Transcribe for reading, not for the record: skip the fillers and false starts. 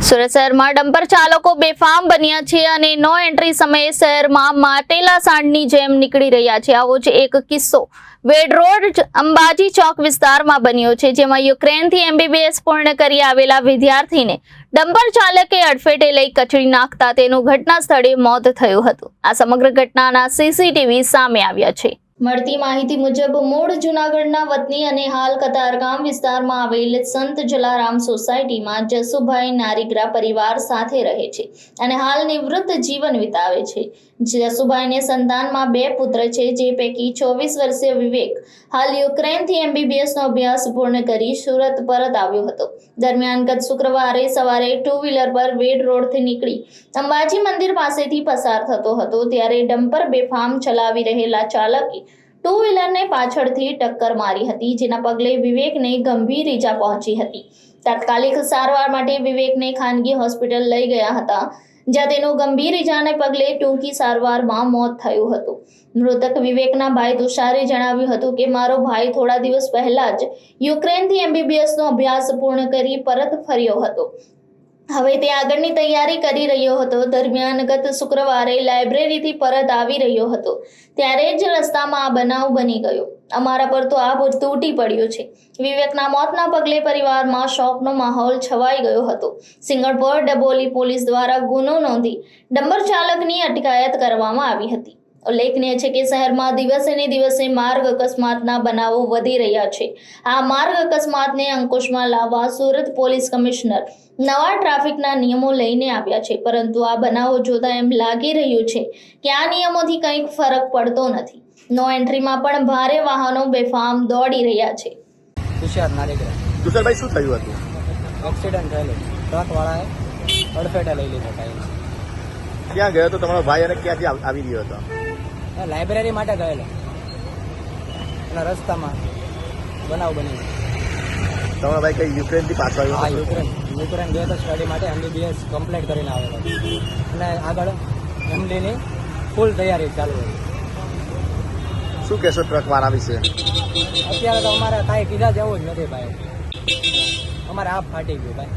સુરત શહેરમાં ડમ્પર ચાલકો બેફામ બન્યા છે અને નો એન્ટ્રી સમયે શહેરમાં માટેલા સાંઢની જેમ નીકળી રહ્યા છે। આવો જ એક કિસ્સો વેડ રોડ અંબાજી ચોક વિસ્તારમાં બન્યો છે, જેમાં યુક્રેનથી MBBS પૂર્ણ કરી આવેલા વિદ્યાર્થીને ડમ્પર ચાલકે અડફેટે લઈ કચડી નાખતા તેનું ઘટના સ્થળે મોત થયું હતું। આ સમગ્ર ઘટનાના CCTV સામે આવ્યા છે। મળતી માહિતી મુજબ મૂળ જૂનાગઢના વતની અને હાલ કતારગામ વિસ્તારમાં આવેલ સંત જલારામ સોસાયટીમાં જસુભાઈ નારીગ્રા પરિવાર સાથે રહે છે અને હાલ નિવૃત્ત જીવન વિતાવે છે। જસુભાઈને સંતાનમાં 2 પુત્ર છે, જે પૈકી 24 વર્ષીય વિવેક હાલ યુક્રેનથી MBBS નો અભ્યાસ પૂર્ણ કરી સુરત પરત આવ્યો હતો। દરમિયાન ગત શુક્રવારે સવારે 2 વ્હીલર પર વેડ રોડથી નીકળી અંબાજી મંદિર પાસેથી પસાર થતો હતો, ત્યારે ડમ્પર બેફામ ચલાવી રહેલા ચાલકે 2 વ્હીલરને પાછળથી ટક્કર મારી હતી, જેના પગલે વિવેકને ગંભીર ઈજા પહોંચી હતી। તાત્કાલિક સારવાર માટે વિવેકને ખાનગી હોસ્પિટલ લઈ ગયા હતા, જ્યાં તેનું ગંભીર ઈજાને પગલે ટૂંકી સારવારમાં મોત થયું હતું। મૃતક વિવેકના ભાઈ તુષારે જણાવ્યું હતું કે મારો ભાઈ થોડા દિવસ પહેલા જ યુક્રેનથી MBBS નો અભ્યાસ પૂર્ણ કરી પરત ફર્યો હતો। હવે તે આગળની તૈયારી કરી રહ્યો હતો। દરમિયાન ગત શુક્રવારે લાઇબ્રેરીથી પરત આવી રહ્યો હતો, ત્યારે જ રસ્તામાં આ બનાવ બની ગયો। અમારા પર તો આ તૂટી પડ્યો છે। વિવેકના મોતના પગલે પરિવારમાં શોકનો માહોલ છવાઈ ગયો હતો। સિંગણપોર ડબોલી પોલીસ દ્વારા ગુનો નોંધી ડમ્પર ચાલકની અટકાયત કરવામાં આવી હતી। ઉલ્લેખનીય છે કે શહેરમાં દિવસે ને દિવસે માર્ગ અકસ્માતના બનાવો વધી રહ્યા છે। આ માર્ગ અકસ્માતને અંકુશમાં લાવવા સુરત પોલીસ કમિશનર નવા ટ્રાફિકના નિયમો લઈને આવ્યા છે, પરંતુ આ બનાવો જોતા એમ લાગી રહ્યું છે કે આ નિયમોથી કંઈક ફરક પડતો નથી। નો એન્ટ્રીમાં પણ ભારે વાહનો બેફામ દોડી રહ્યા છે। તુષાર નારીગ્રા। તુષારભાઈ, શું થયું હતું? એક્સિડન્ટ થયેલો, ટ્રકવાળાએ અડફેટે લઈ લીધો ટાઈમ। ક્યાં ગયો હતો તમારો ભાઈ અને ક્યાંથી આવી રહ્યો હતો? લાઇબ્રેરી માટે ગયેલો અને રસ્તામાં બનાવ બની ગયો। તમારો ભાઈ કઈ યુક્રેનથી પાછો આવ્યો? હા, યુક્રેન ગયો તો સ્ટડી માટે MBBS કમ્પ્લીટ કરીને આવેલો અને આગળ MDની ફૂલ તૈયારી ચાલુ હતી। શું કહેશો ટ્રકવાળા વિશે? અત્યારે તો અમારે કાંઈ કીધા જેવું જ નથી ભાઈ, અમારે આપ ફાટી ગયું ભાઈ।